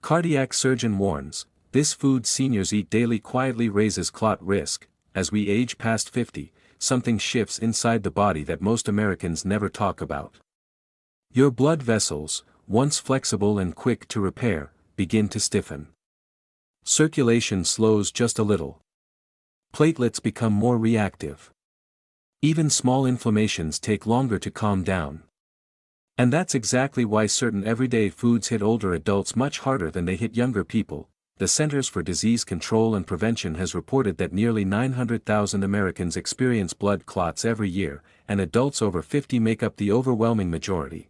Cardiac surgeon warns, this food seniors eat daily quietly raises clot risk. As we age past 50, something shifts inside the body that most Americans never talk about. Your blood vessels, once flexible and quick to repair, begin to stiffen. Circulation slows just a little. Platelets become more reactive. Even small inflammations take longer to calm down. And that's exactly why certain everyday foods hit older adults much harder than they hit younger people. The Centers for Disease Control and Prevention has reported that nearly 900,000 Americans experience blood clots every year, and adults over 50 make up the overwhelming majority.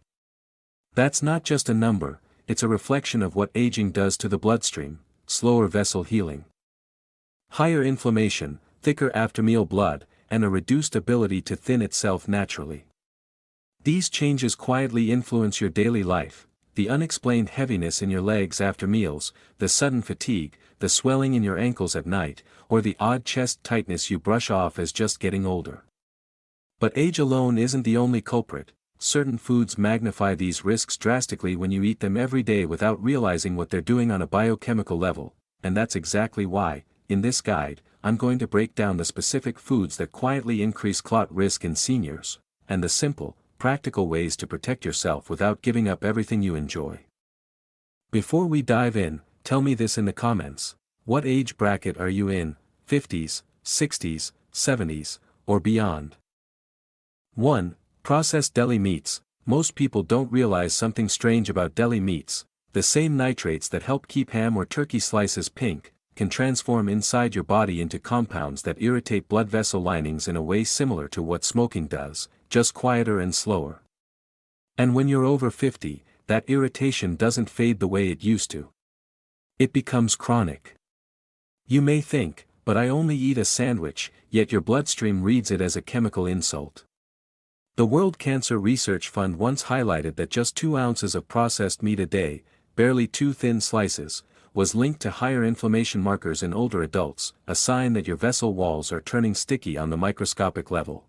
That's not just a number, it's a reflection of what aging does to the bloodstream: slower vessel healing, higher inflammation, thicker after-meal blood, and a reduced ability to thin itself naturally. These changes quietly influence your daily life: the unexplained heaviness in your legs after meals, the sudden fatigue, the swelling in your ankles at night, or the odd chest tightness you brush off as just getting older. But age alone isn't the only culprit. Certain foods magnify these risks drastically when you eat them every day without realizing what they're doing on a biochemical level, and that's exactly why, in this guide, I'm going to break down the specific foods that quietly increase clot risk in seniors, and the simple, practical ways to protect yourself without giving up everything you enjoy. Before we dive in, tell me this in the comments: what age bracket are you in, 50s, 60s, 70s, or beyond? 1. Processed deli meats. Most people don't realize something strange about deli meats. The same nitrates that help keep ham or turkey slices pink can transform inside your body into compounds that irritate blood vessel linings in a way similar to what smoking does, just quieter and slower. And when you're over 50, that irritation doesn't fade the way it used to. It becomes chronic. You may think, but I only eat a sandwich, yet your bloodstream reads it as a chemical insult. The World Cancer Research Fund once highlighted that just 2 ounces of processed meat a day, barely 2 thin slices, was linked to higher inflammation markers in older adults, a sign that your vessel walls are turning sticky on the microscopic level.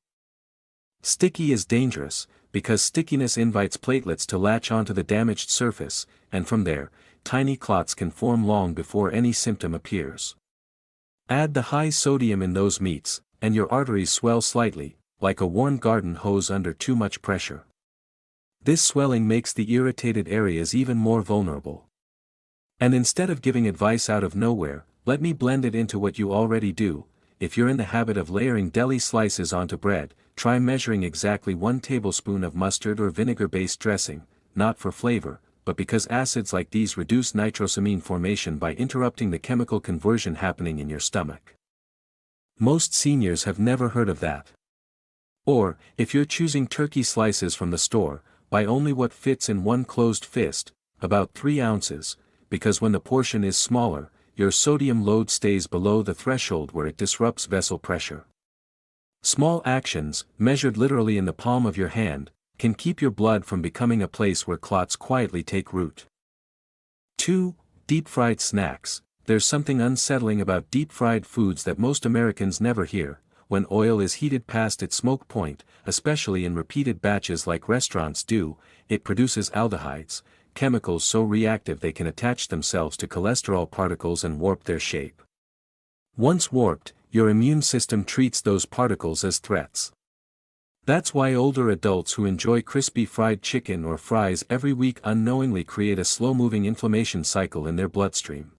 Sticky is dangerous, because stickiness invites platelets to latch onto the damaged surface, and from there, tiny clots can form long before any symptom appears. Add the high sodium in those meats, and your arteries swell slightly, like a worn garden hose under too much pressure. This swelling makes the irritated areas even more vulnerable. And instead of giving advice out of nowhere, let me blend it into what you already do. If you're in the habit of layering deli slices onto bread, try measuring exactly 1 tablespoon of mustard or vinegar-based dressing, not for flavor, but because acids like these reduce nitrosamine formation by interrupting the chemical conversion happening in your stomach. Most seniors have never heard of that. Or, if you're choosing turkey slices from the store, buy only what fits in one closed fist, about 3 ounces, because when the portion is smaller, your sodium load stays below the threshold where it disrupts vessel pressure. Small actions, measured literally in the palm of your hand, can keep your blood from becoming a place where clots quietly take root. 2. Deep-fried snacks. There's something unsettling about deep-fried foods that most Americans never hear. When oil is heated past its smoke point, especially in repeated batches like restaurants do, it produces aldehydes, chemicals so reactive they can attach themselves to cholesterol particles and warp their shape. Once warped, your immune system treats those particles as threats. That's why older adults who enjoy crispy fried chicken or fries every week unknowingly create a slow-moving inflammation cycle in their bloodstream.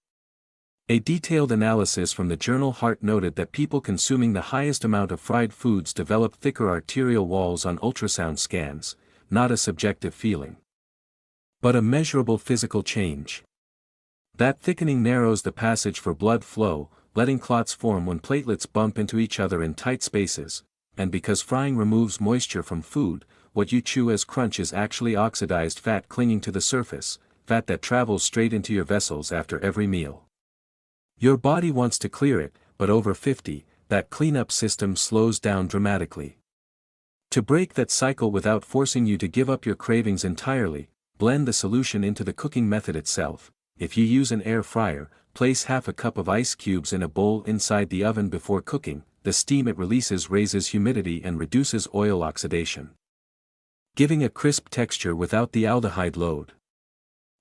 A detailed analysis from the journal Heart noted that people consuming the highest amount of fried foods develop thicker arterial walls on ultrasound scans, not a subjective feeling, but a measurable physical change. That thickening narrows the passage for blood flow, letting clots form when platelets bump into each other in tight spaces, and because frying removes moisture from food, what you chew as crunch is actually oxidized fat clinging to the surface, fat that travels straight into your vessels after every meal. Your body wants to clear it, but over 50, that cleanup system slows down dramatically. To break that cycle without forcing you to give up your cravings entirely, blend the solution into the cooking method itself. If you use an air fryer, place half a cup of ice cubes in a bowl inside the oven before cooking. The steam it releases raises humidity and reduces oil oxidation, giving a crisp texture without the aldehyde load.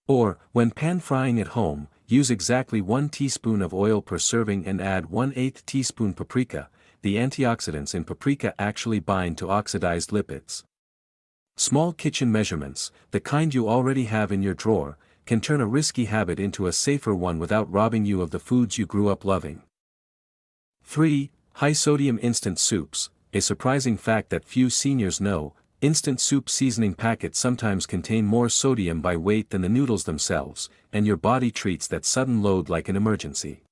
Or, when pan frying at home, use exactly 1 teaspoon of oil per serving and add 1/8 teaspoon paprika. The antioxidants in paprika actually bind to oxidized lipids. Small kitchen measurements, the kind you already have in your drawer, can turn a risky habit into a safer one without robbing you of the foods you grew up loving. 3. High-sodium instant soups. A surprising fact that few seniors know, instant soup seasoning packets sometimes contain more sodium by weight than the noodles themselves, and your body treats that sudden load like an emergency.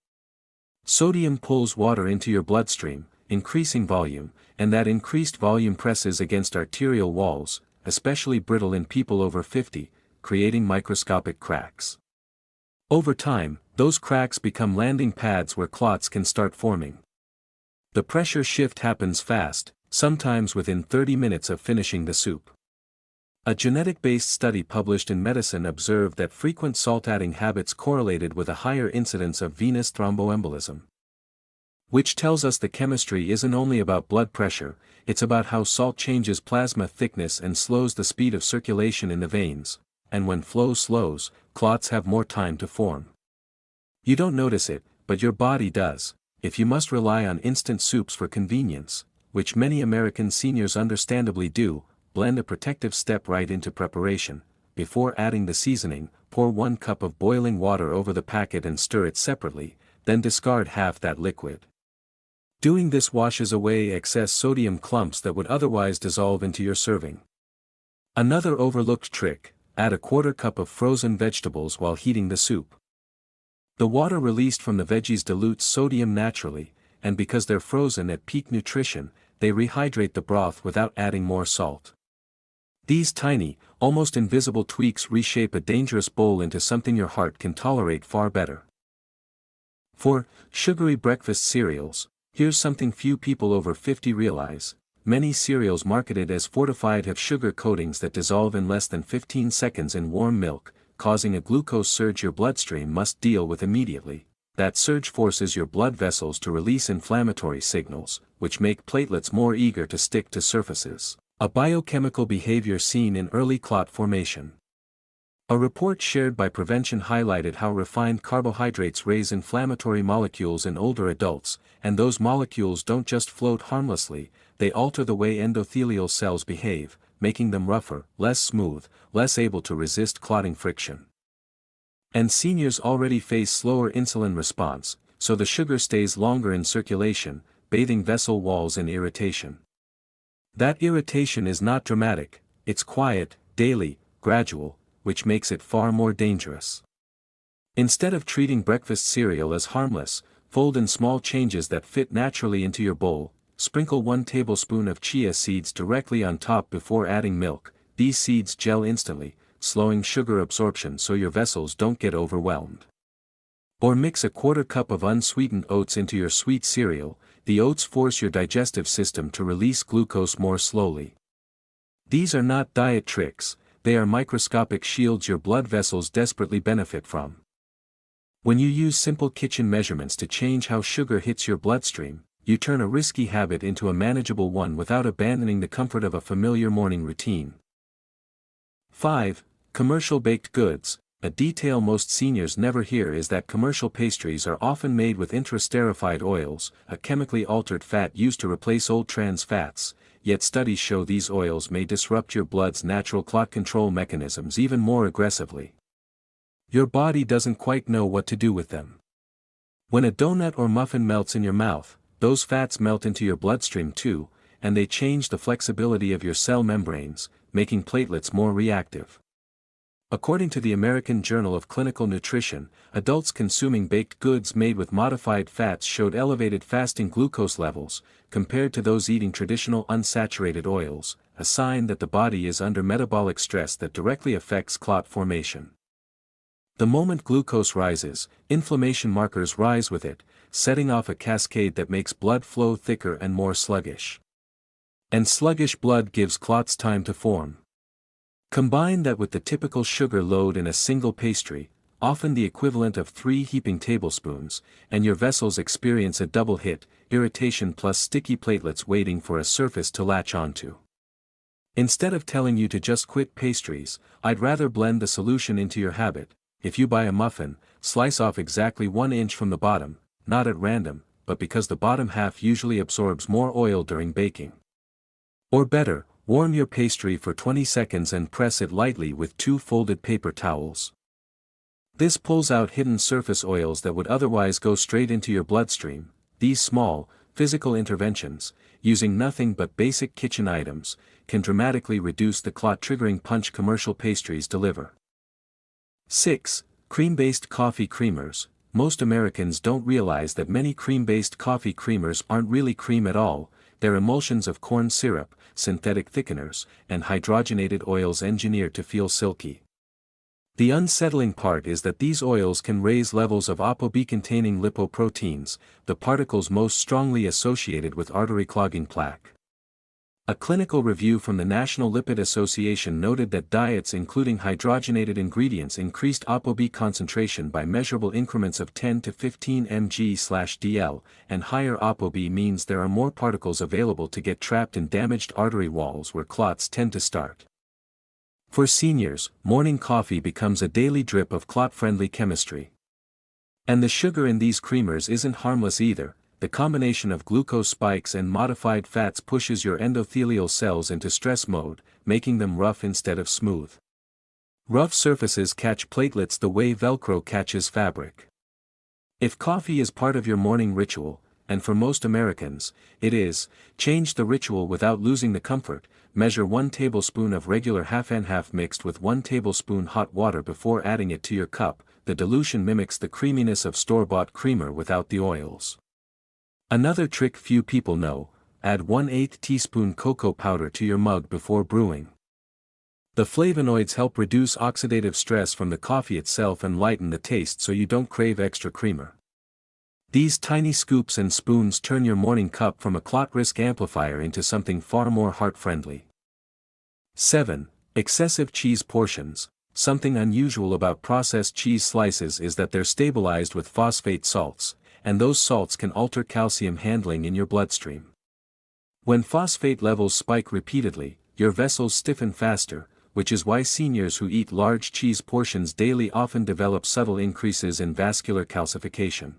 Sodium pulls water into your bloodstream, increasing volume, and that increased volume presses against arterial walls, especially brittle in people over 50, creating microscopic cracks. Over time, those cracks become landing pads where clots can start forming. The pressure shift happens fast, sometimes within 30 minutes of finishing the soup. A genetic-based study published in Medicine observed that frequent salt-adding habits correlated with a higher incidence of venous thromboembolism. Which tells us the chemistry isn't only about blood pressure, it's about how salt changes plasma thickness and slows the speed of circulation in the veins, and when flow slows, clots have more time to form. You don't notice it, but your body does. If you must rely on instant soups for convenience, which many American seniors understandably do, blend a protective step right into preparation. Before adding the seasoning, pour 1 cup of boiling water over the packet and stir it separately, then discard half that liquid. Doing this washes away excess sodium clumps that would otherwise dissolve into your serving. Another overlooked trick, add a 1/4 cup of frozen vegetables while heating the soup. The water released from the veggies dilutes sodium naturally, and because they're frozen at peak nutrition, they rehydrate the broth without adding more salt. These tiny, almost invisible tweaks reshape a dangerous bowl into something your heart can tolerate far better. 4. Sugary breakfast cereals. Here's something few people over 50 realize. Many cereals marketed as fortified have sugar coatings that dissolve in less than 15 seconds in warm milk, causing a glucose surge your bloodstream must deal with immediately. That surge forces your blood vessels to release inflammatory signals, which make platelets more eager to stick to surfaces, a biochemical behavior seen in early clot formation. A report shared by Prevention highlighted how refined carbohydrates raise inflammatory molecules in older adults, and those molecules don't just float harmlessly, they alter the way endothelial cells behave, making them rougher, less smooth, less able to resist clotting friction. And seniors already face slower insulin response, so the sugar stays longer in circulation, bathing vessel walls in irritation. That irritation is not dramatic, it's quiet, daily, gradual, which makes it far more dangerous. Instead of treating breakfast cereal as harmless, fold in small changes that fit naturally into your bowl. Sprinkle 1 tablespoon of chia seeds directly on top before adding milk. These seeds gel instantly, slowing sugar absorption so your vessels don't get overwhelmed. Or mix a 1/4 cup of unsweetened oats into your sweet cereal. The oats force your digestive system to release glucose more slowly. These are not diet tricks, they are microscopic shields your blood vessels desperately benefit from. When you use simple kitchen measurements to change how sugar hits your bloodstream, you turn a risky habit into a manageable one without abandoning the comfort of a familiar morning routine. 5. Commercial baked goods. A detail most seniors never hear is that commercial pastries are often made with intraesterified oils, a chemically altered fat used to replace old trans fats, yet studies show these oils may disrupt your blood's natural clot control mechanisms even more aggressively. Your body doesn't quite know what to do with them. When a donut or muffin melts in your mouth, those fats melt into your bloodstream too, and they change the flexibility of your cell membranes, making platelets more reactive. According to the American Journal of Clinical Nutrition, adults consuming baked goods made with modified fats showed elevated fasting glucose levels, compared to those eating traditional unsaturated oils, a sign that the body is under metabolic stress that directly affects clot formation. The moment glucose rises, inflammation markers rise with it, setting off a cascade that makes blood flow thicker and more sluggish. And sluggish blood gives clots time to form. Combine that with the typical sugar load in a single pastry, often the equivalent of 3 heaping tablespoons, and your vessels experience a double hit, irritation plus sticky platelets waiting for a surface to latch onto. Instead of telling you to just quit pastries, I'd rather blend the solution into your habit. If you buy a muffin, slice off exactly 1 inch from the bottom, not at random, but because the bottom half usually absorbs more oil during baking. Or better, warm your pastry for 20 seconds and press it lightly with 2 folded paper towels. This pulls out hidden surface oils that would otherwise go straight into your bloodstream. These small, physical interventions, using nothing but basic kitchen items, can dramatically reduce the clot-triggering punch commercial pastries deliver. 6. Cream-based coffee creamers. Most Americans don't realize that many cream-based coffee creamers aren't really cream at all. They're emulsions of corn syrup, synthetic thickeners, and hydrogenated oils engineered to feel silky. The unsettling part is that these oils can raise levels of ApoB-containing lipoproteins, the particles most strongly associated with artery-clogging plaque. A clinical review from the National Lipid Association noted that diets including hydrogenated ingredients increased ApoB concentration by measurable increments of 10 to 15 mg/dl, and higher ApoB means there are more particles available to get trapped in damaged artery walls where clots tend to start. For seniors, morning coffee becomes a daily drip of clot-friendly chemistry. And the sugar in these creamers isn't harmless either. The combination of glucose spikes and modified fats pushes your endothelial cells into stress mode, making them rough instead of smooth. Rough surfaces catch platelets the way Velcro catches fabric. If coffee is part of your morning ritual, and for most Americans, it is, change the ritual without losing the comfort. Measure 1 tablespoon of regular half-and-half mixed with 1 tablespoon hot water before adding it to your cup. The dilution mimics the creaminess of store-bought creamer without the oils. Another trick few people know, add 1/8 teaspoon cocoa powder to your mug before brewing. The flavonoids help reduce oxidative stress from the coffee itself and lighten the taste so you don't crave extra creamer. These tiny scoops and spoons turn your morning cup from a clot risk amplifier into something far more heart-friendly. 7. Excessive cheese portions. Something unusual about processed cheese slices is that they're stabilized with phosphate salts, and those salts can alter calcium handling in your bloodstream. When phosphate levels spike repeatedly, your vessels stiffen faster, which is why seniors who eat large cheese portions daily often develop subtle increases in vascular calcification.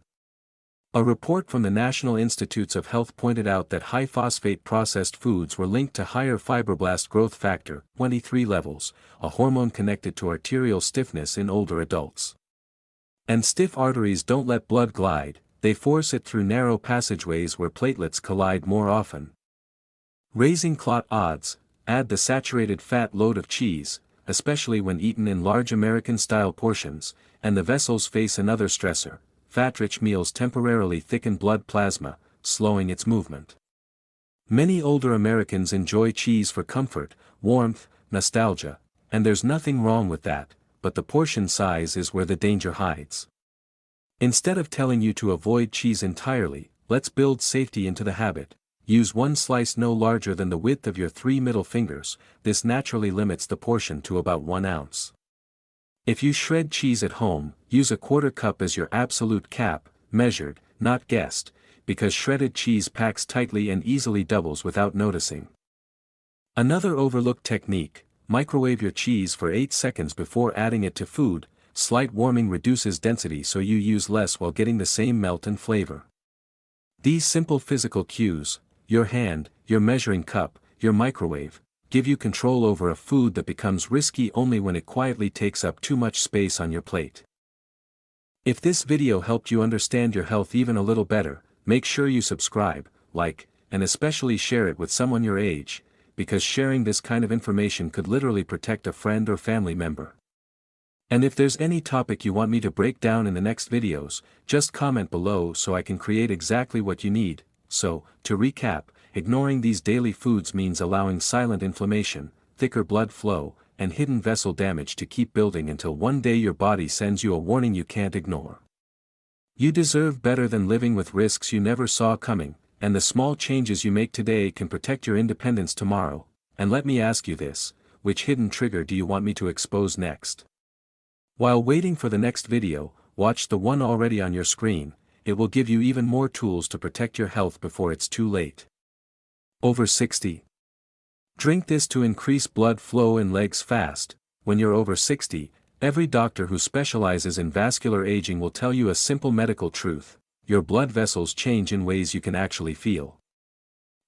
A report from the National Institutes of Health pointed out that high-phosphate processed foods were linked to higher fibroblast growth factor, 23 levels, a hormone connected to arterial stiffness in older adults. And stiff arteries don't let blood glide, they force it through narrow passageways where platelets collide more often. Raising clot odds, add the saturated fat load of cheese, especially when eaten in large American-style portions, and the vessels face another stressor. Fat-rich meals temporarily thicken blood plasma, slowing its movement. Many older Americans enjoy cheese for comfort, warmth, nostalgia, and there's nothing wrong with that, but the portion size is where the danger hides. Instead of telling you to avoid cheese entirely, let's build safety into the habit. Use 1 slice no larger than the width of your 3 middle fingers. This naturally limits the portion to about 1 ounce. If you shred cheese at home, use a 1/4 cup as your absolute cap, measured, not guessed, because shredded cheese packs tightly and easily doubles without noticing. Another overlooked technique, microwave your cheese for 8 seconds before adding it to food. Slight warming reduces density so you use less while getting the same melt and flavor. These simple physical cues, your hand, your measuring cup, your microwave, give you control over a food that becomes risky only when it quietly takes up too much space on your plate. If this video helped you understand your health even a little better, make sure you subscribe, like, and especially share it with someone your age, because sharing this kind of information could literally protect a friend or family member. And if there's any topic you want me to break down in the next videos, just comment below so I can create exactly what you need. So, to recap, ignoring these daily foods means allowing silent inflammation, thicker blood flow, and hidden vessel damage to keep building until one day your body sends you a warning you can't ignore. You deserve better than living with risks you never saw coming, and the small changes you make today can protect your independence tomorrow. And let me ask you this, which hidden trigger do you want me to expose next? While waiting for the next video, watch the one already on your screen. It will give you even more tools to protect your health before it's too late. Over 60. Drink this to increase blood flow in legs fast. When you're over 60, every doctor who specializes in vascular aging will tell you a simple medical truth: your blood vessels change in ways you can actually feel.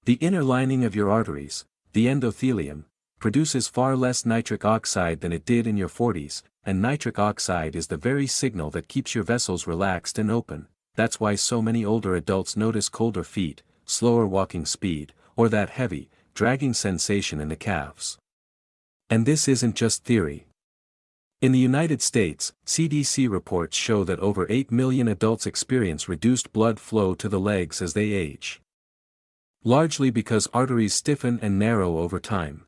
The inner lining of your arteries, the endothelium, produces far less nitric oxide than it did in your 40s, and nitric oxide is the very signal that keeps your vessels relaxed and open. That's why so many older adults notice colder feet, slower walking speed, or that heavy, dragging sensation in the calves. And this isn't just theory. In the United States, CDC reports show that over 8 million adults experience reduced blood flow to the legs as they age. Largely because arteries stiffen and narrow over time.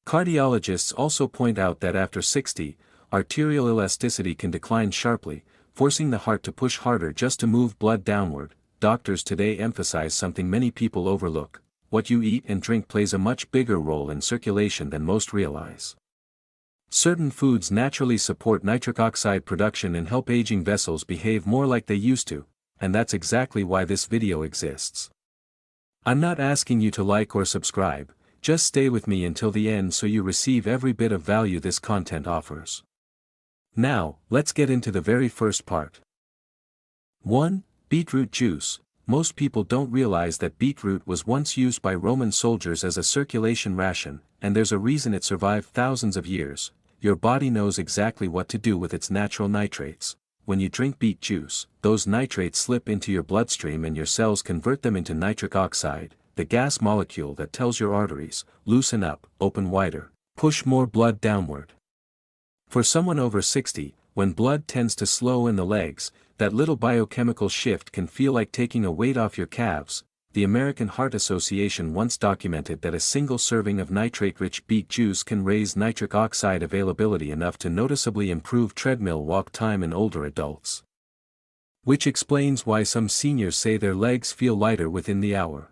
Cardiologists also point out that after 60, arterial elasticity can decline sharply, forcing the heart to push harder just to move blood downward. Doctors today emphasize something many people overlook: what you eat and drink plays a much bigger role in circulation than most realize. Certain foods naturally support nitric oxide production and help aging vessels behave more like they used to, and that's exactly why this video exists. I'm not asking you to like or subscribe, just stay with me until the end so you receive every bit of value this content offers. Now, let's get into the very first part. 1. Beetroot juice. Most people don't realize that beetroot was once used by Roman soldiers as a circulation ration, and there's a reason it survived thousands of years. Your body knows exactly what to do with its natural nitrates. When you drink beet juice, those nitrates slip into your bloodstream and your cells convert them into nitric oxide, the gas molecule that tells your arteries, loosen up, open wider, push more blood downward. For someone over 60, when blood tends to slow in the legs, that little biochemical shift can feel like taking a weight off your calves. The American Heart Association once documented that a single serving of nitrate-rich beet juice can raise nitric oxide availability enough to noticeably improve treadmill walk time in older adults. Which explains why some seniors say their legs feel lighter within the hour.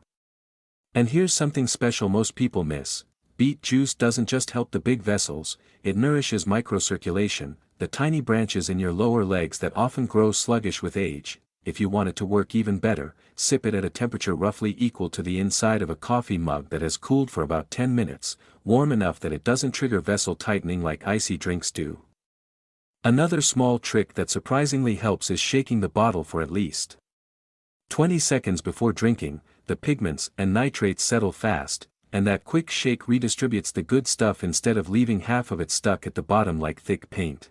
And here's something special most people miss: beet juice doesn't just help the big vessels, it nourishes microcirculation, the tiny branches in your lower legs that often grow sluggish with age. If you want it to work even better, sip it at a temperature roughly equal to the inside of a coffee mug that has cooled for about 10 minutes, warm enough that it doesn't trigger vessel tightening like icy drinks do. Another small trick that surprisingly helps is shaking the bottle for at least 20 seconds before drinking. The pigments and nitrates settle fast, and that quick shake redistributes the good stuff instead of leaving half of it stuck at the bottom like thick paint.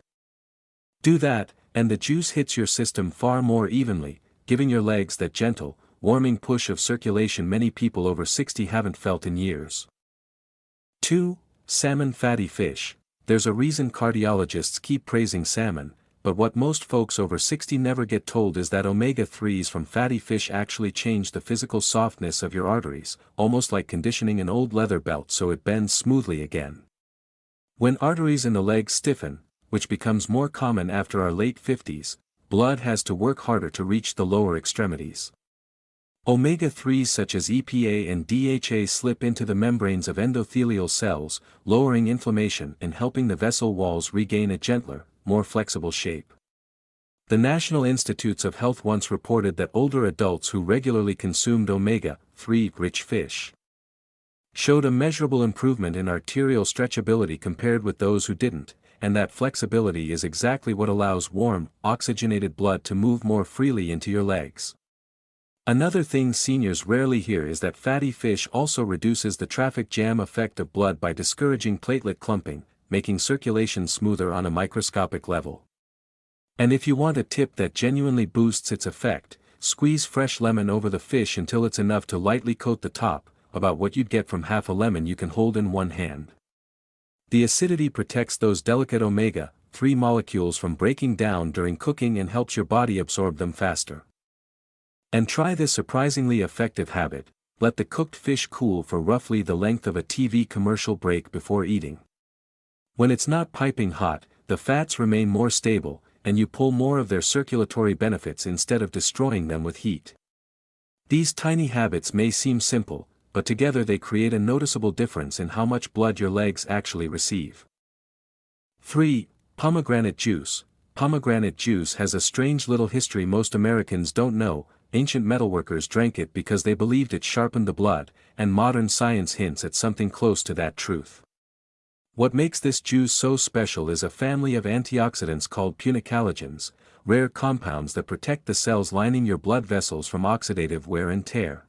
Do that, and the juice hits your system far more evenly, giving your legs that gentle, warming push of circulation many people over 60 haven't felt in years. 2. Salmon fatty fish. There's a reason cardiologists keep praising salmon, but what most folks over 60 never get told is that omega-3s from fatty fish actually change the physical softness of your arteries, almost like conditioning an old leather belt so it bends smoothly again. When arteries in the legs stiffen, which becomes more common after our late 50s, blood has to work harder to reach the lower extremities. Omega-3s such as EPA and DHA slip into the membranes of endothelial cells, lowering inflammation and helping the vessel walls regain a gentler, more flexible shape. The National Institutes of Health once reported that older adults who regularly consumed omega-3 rich fish showed a measurable improvement in arterial stretchability compared with those who didn't, and that flexibility is exactly what allows warm, oxygenated blood to move more freely into your legs. Another thing seniors rarely hear is that fatty fish also reduces the traffic jam effect of blood by discouraging platelet clumping, making circulation smoother on a microscopic level. And if you want a tip that genuinely boosts its effect, squeeze fresh lemon over the fish until it's enough to lightly coat the top, about what you'd get from half a lemon you can hold in one hand. The acidity protects those delicate omega-3 molecules from breaking down during cooking and helps your body absorb them faster. And try this surprisingly effective habit: let the cooked fish cool for roughly the length of a TV commercial break before eating. When it's not piping hot, the fats remain more stable, and you pull more of their circulatory benefits instead of destroying them with heat. These tiny habits may seem simple, but together they create a noticeable difference in how much blood your legs actually receive. 3. Pomegranate juice. Pomegranate juice has a strange little history most Americans don't know. ancient metalworkers drank it because they believed it sharpened the blood, and modern science hints at something close to that truth. What makes this juice so special is a family of antioxidants called punicalagins, rare compounds that protect the cells lining your blood vessels from oxidative wear and tear.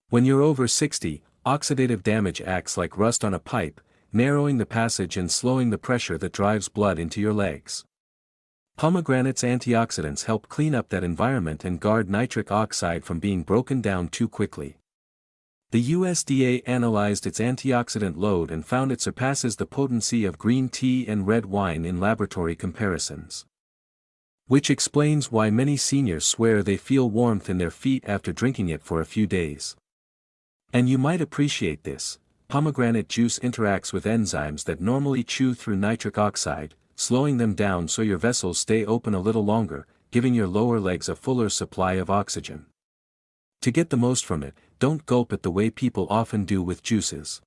When you're over 60, oxidative damage acts like rust on a pipe, narrowing the passage and slowing the pressure that drives blood into your legs. Pomegranate's antioxidants help clean up that environment and guard nitric oxide from being broken down too quickly. The USDA analyzed its antioxidant load and found it surpasses the potency of green tea and red wine in laboratory comparisons. Which explains why many seniors swear they feel warmth in their feet after drinking it for a few days. And you might appreciate this: pomegranate juice interacts with enzymes that normally chew through nitric oxide, slowing them down so your vessels stay open a little longer, giving your lower legs a fuller supply of oxygen. To get the most from it, don't gulp it the way people often do with juices.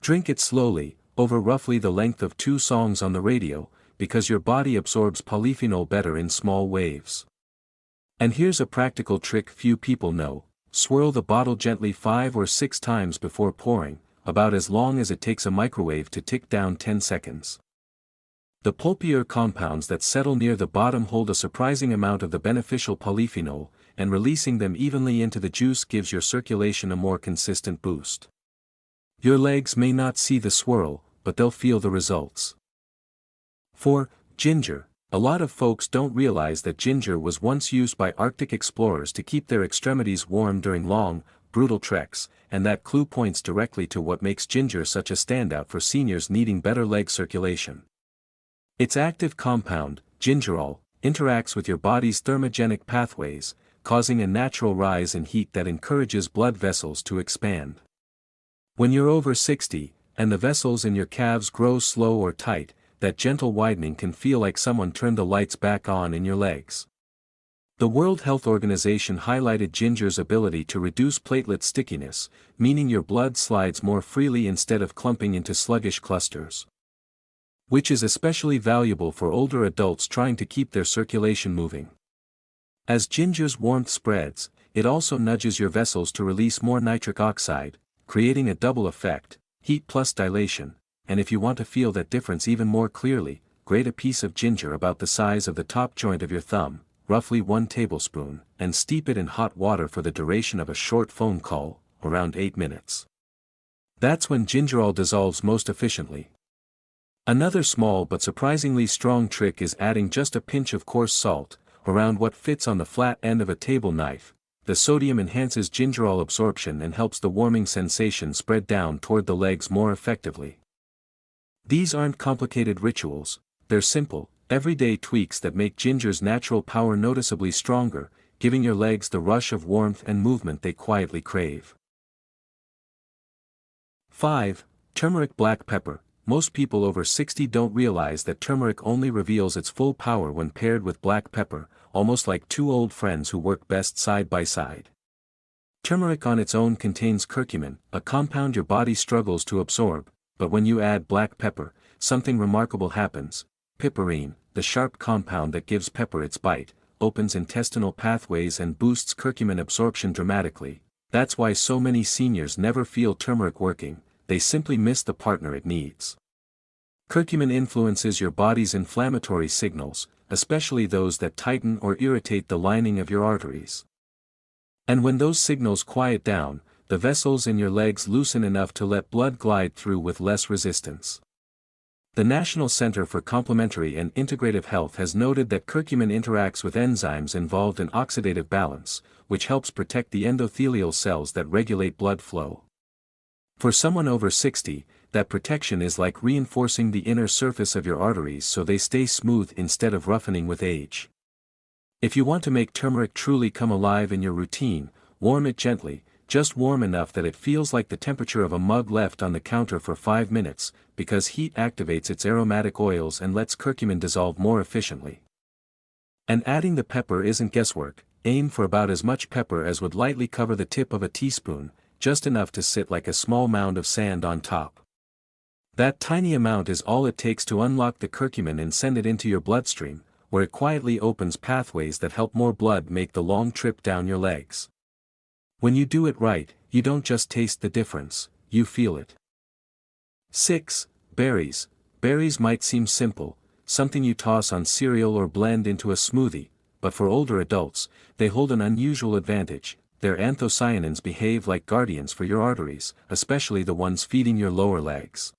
Drink it slowly, over roughly the length of 2 songs on the radio, because your body absorbs polyphenol better in small waves. And here's a practical trick few people know: swirl the bottle gently 5 or 6 times before pouring, about as long as it takes a microwave to tick down 10 seconds. The pulpier compounds that settle near the bottom hold a surprising amount of the beneficial polyphenol, and releasing them evenly into the juice gives your circulation a more consistent boost. Your legs may not see the swirl, but they'll feel the results. 4. Ginger. A lot of folks don't realize that ginger was once used by Arctic explorers to keep their extremities warm during long, brutal treks, and that clue points directly to what makes ginger such a standout for seniors needing better leg circulation. Its active compound, gingerol, interacts with your body's thermogenic pathways, causing a natural rise in heat that encourages blood vessels to expand. When you're over 60, and the vessels in your calves grow slow or tight, that gentle widening can feel like someone turned the lights back on in your legs. The World Health Organization highlighted ginger's ability to reduce platelet stickiness, meaning your blood slides more freely instead of clumping into sluggish clusters. Which is especially valuable for older adults trying to keep their circulation moving. As ginger's warmth spreads, it also nudges your vessels to release more nitric oxide, creating a double effect: heat plus dilation. And if you want to feel that difference even more clearly, grate a piece of ginger about the size of the top joint of your thumb, roughly 1 tablespoon, and steep it in hot water for the duration of a short phone call, around 8 minutes. That's when gingerol dissolves most efficiently. Another small but surprisingly strong trick is adding just a pinch of coarse salt, around what fits on the flat end of a table knife. The sodium enhances gingerol absorption and helps the warming sensation spread down toward the legs more effectively. These aren't complicated rituals, they're simple, everyday tweaks that make ginger's natural power noticeably stronger, giving your legs the rush of warmth and movement they quietly crave. 5. Turmeric black pepper. Most people over 60 don't realize that turmeric only reveals its full power when paired with black pepper, almost like 2 old friends who work best side by side. Turmeric on its own contains curcumin, a compound your body struggles to absorb, but when you add black pepper, something remarkable happens. Piperine, the sharp compound that gives pepper its bite, opens intestinal pathways and boosts curcumin absorption dramatically. That's why so many seniors never feel turmeric working, they simply miss the partner it needs. Curcumin influences your body's inflammatory signals, especially those that tighten or irritate the lining of your arteries. And when those signals quiet down, the vessels in your legs loosen enough to let blood glide through with less resistance. The National Center for Complementary and Integrative Health has noted that curcumin interacts with enzymes involved in oxidative balance, which helps protect the endothelial cells that regulate blood flow. For someone over 60, that protection is like reinforcing the inner surface of your arteries so they stay smooth instead of roughening with age. If you want to make turmeric truly come alive in your routine, warm it gently, just warm enough that it feels like the temperature of a mug left on the counter for 5 minutes, because heat activates its aromatic oils and lets curcumin dissolve more efficiently. And adding the pepper isn't guesswork. Aim for about as much pepper as would lightly cover the tip of a teaspoon, just enough to sit like a small mound of sand on top. That tiny amount is all it takes to unlock the curcumin and send it into your bloodstream, where it quietly opens pathways that help more blood make the long trip down your legs. When you do it right, you don't just taste the difference, you feel it. 6. Berries. Berries might seem simple, something you toss on cereal or blend into a smoothie, but for older adults, they hold an unusual advantage. Their anthocyanins behave like guardians for your arteries, especially the ones feeding your lower legs.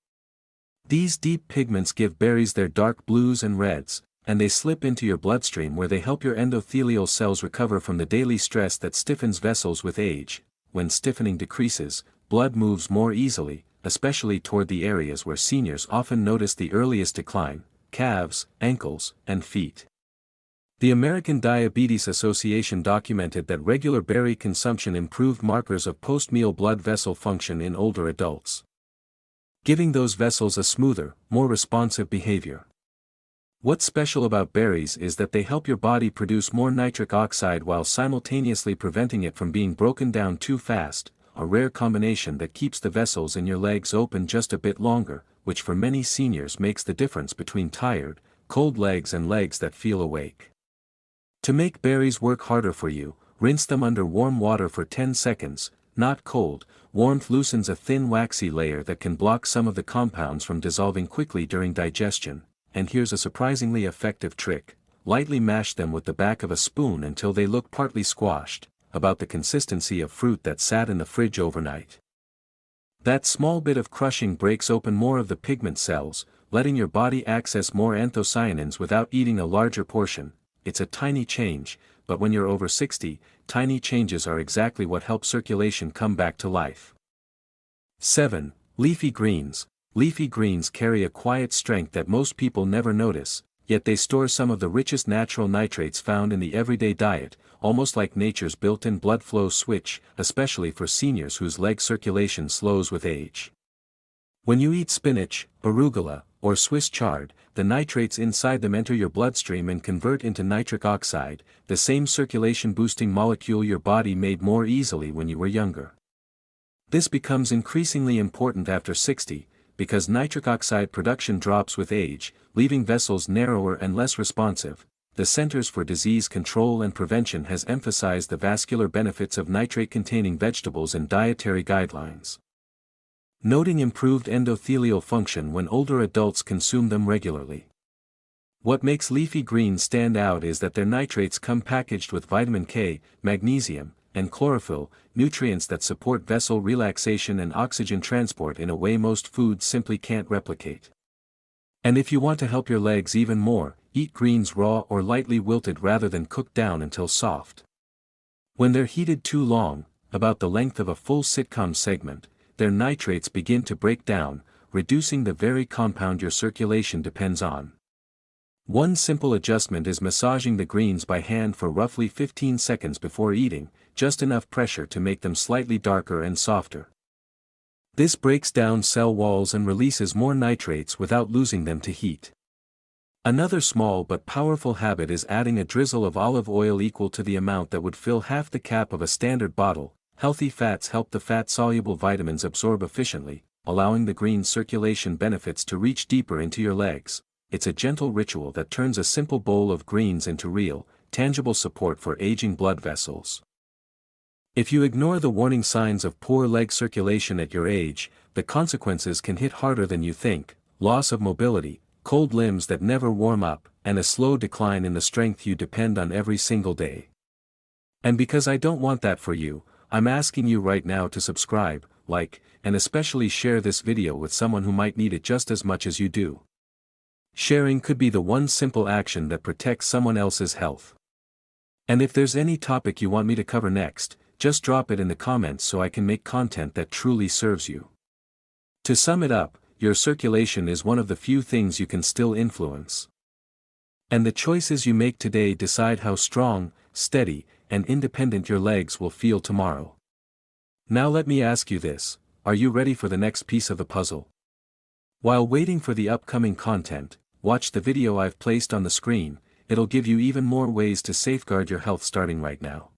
These deep pigments give berries their dark blues and reds, and they slip into your bloodstream where they help your endothelial cells recover from the daily stress that stiffens vessels with age. When stiffening decreases, blood moves more easily, especially toward the areas where seniors often notice the earliest decline: calves, ankles, and feet. The American Diabetes Association documented that regular berry consumption improved markers of post-meal blood vessel function in older adults, giving those vessels a smoother, more responsive behavior. What's special about berries is that they help your body produce more nitric oxide while simultaneously preventing it from being broken down too fast, a rare combination that keeps the vessels in your legs open just a bit longer, which for many seniors makes the difference between tired, cold legs and legs that feel awake. To make berries work harder for you, rinse them under warm water for 10 seconds, not cold. Warmth loosens a thin waxy layer that can block some of the compounds from dissolving quickly during digestion. And here's a surprisingly effective trick: lightly mash them with the back of a spoon until they look partly squashed, about the consistency of fruit that sat in the fridge overnight. That small bit of crushing breaks open more of the pigment cells, letting your body access more anthocyanins without eating a larger portion. It's a tiny change, but when you're over 60, tiny changes are exactly what help circulation come back to life. 7. Leafy greens. Leafy greens carry a quiet strength that most people never notice, yet they store some of the richest natural nitrates found in the everyday diet, almost like nature's built-in blood flow switch, especially for seniors whose leg circulation slows with age. When you eat spinach, arugula, or Swiss chard, the nitrates inside them enter your bloodstream and convert into nitric oxide, the same circulation-boosting molecule your body made more easily when you were younger. This becomes increasingly important after 60, because nitric oxide production drops with age, leaving vessels narrower and less responsive. The Centers for Disease Control and Prevention has emphasized the vascular benefits of nitrate-containing vegetables in dietary guidelines, noting improved endothelial function when older adults consume them regularly. What makes leafy greens stand out is that their nitrates come packaged with vitamin K, magnesium, and chlorophyll, nutrients that support vessel relaxation and oxygen transport in a way most foods simply can't replicate. And if you want to help your legs even more, eat greens raw or lightly wilted rather than cooked down until soft. When they're heated too long, about the length of a full sitcom segment, their nitrates begin to break down, reducing the very compound your circulation depends on. One simple adjustment is massaging the greens by hand for roughly 15 seconds before eating, just enough pressure to make them slightly darker and softer. This breaks down cell walls and releases more nitrates without losing them to heat. Another small but powerful habit is adding a drizzle of olive oil equal to the amount that would fill half the cap of a standard bottle. Healthy fats help the fat-soluble vitamins absorb efficiently, allowing the green circulation benefits to reach deeper into your legs. It's a gentle ritual that turns a simple bowl of greens into real, tangible support for aging blood vessels. If you ignore the warning signs of poor leg circulation at your age, the consequences can hit harder than you think: loss of mobility, cold limbs that never warm up, and a slow decline in the strength you depend on every single day. And because I don't want that for you, I'm asking you right now to subscribe, like, and especially share this video with someone who might need it just as much as you do. Sharing could be the one simple action that protects someone else's health. And if there's any topic you want me to cover next, just drop it in the comments so I can make content that truly serves you. To sum it up, your circulation is one of the few things you can still influence. And the choices you make today decide how strong, steady, and independent your legs will feel tomorrow. Now let me ask you this: are you ready for the next piece of the puzzle? While waiting for the upcoming content, watch the video I've placed on the screen. It'll give you even more ways to safeguard your health starting right now.